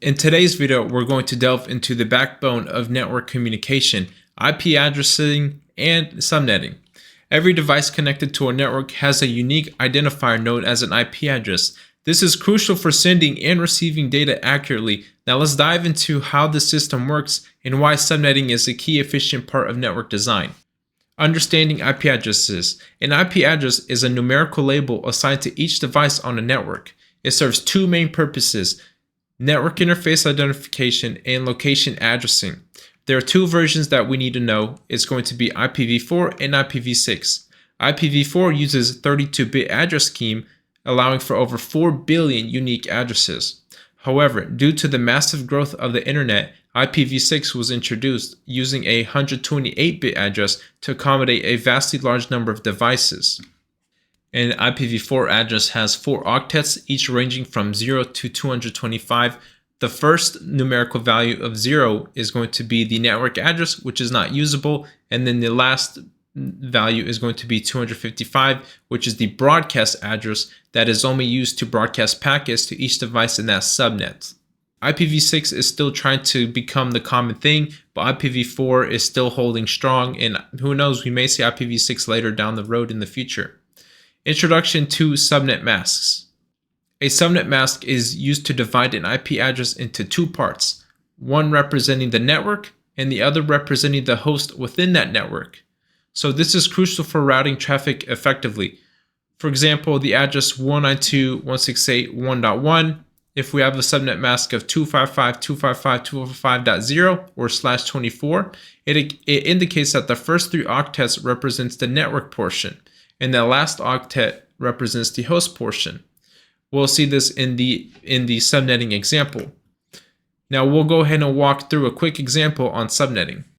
In today's video, we're going to delve into the backbone of network communication, IP addressing, and subnetting. Every device connected to a network has a unique identifier known as an IP address. This is crucial for sending and receiving data accurately. Now let's dive into how the system works and why subnetting is a key efficient part of network design. Understanding IP addresses. An IP address is a numerical label assigned to each device on a network. It serves two main purposes: network interface identification and location addressing. There are two versions that we need to know. It's going to be IPv4 and IPv6. IPv4 uses 32-bit address scheme, allowing for over 4 billion unique addresses. However, due to the massive growth of the internet, IPv6 was introduced using a 128-bit address to accommodate a vastly large number of devices. An IPv4 address has 4 octets, each ranging from 0 to 225. The first numerical value of 0 is going to be the network address, which is not usable, and then the last value is going to be 255, which is the broadcast address that is only used to broadcast packets to each device in that subnet. IPv6 is still trying to become the common thing, but IPv4 is still holding strong, and who knows, we may see IPv6 later down the road in the future. Introduction to subnet masks. A subnet mask is used to divide an IP address into two parts, one representing the network and the other representing the host within that network. So this is crucial for routing traffic effectively. For example, the address 192.168.1.1, if we have a subnet mask of 255.255.255.0 or /24, it indicates that the first 3 octets represents the network portion, and the last octet represents the host portion. We'll see this in the subnetting example. Now we'll go ahead and walk through a quick example on subnetting.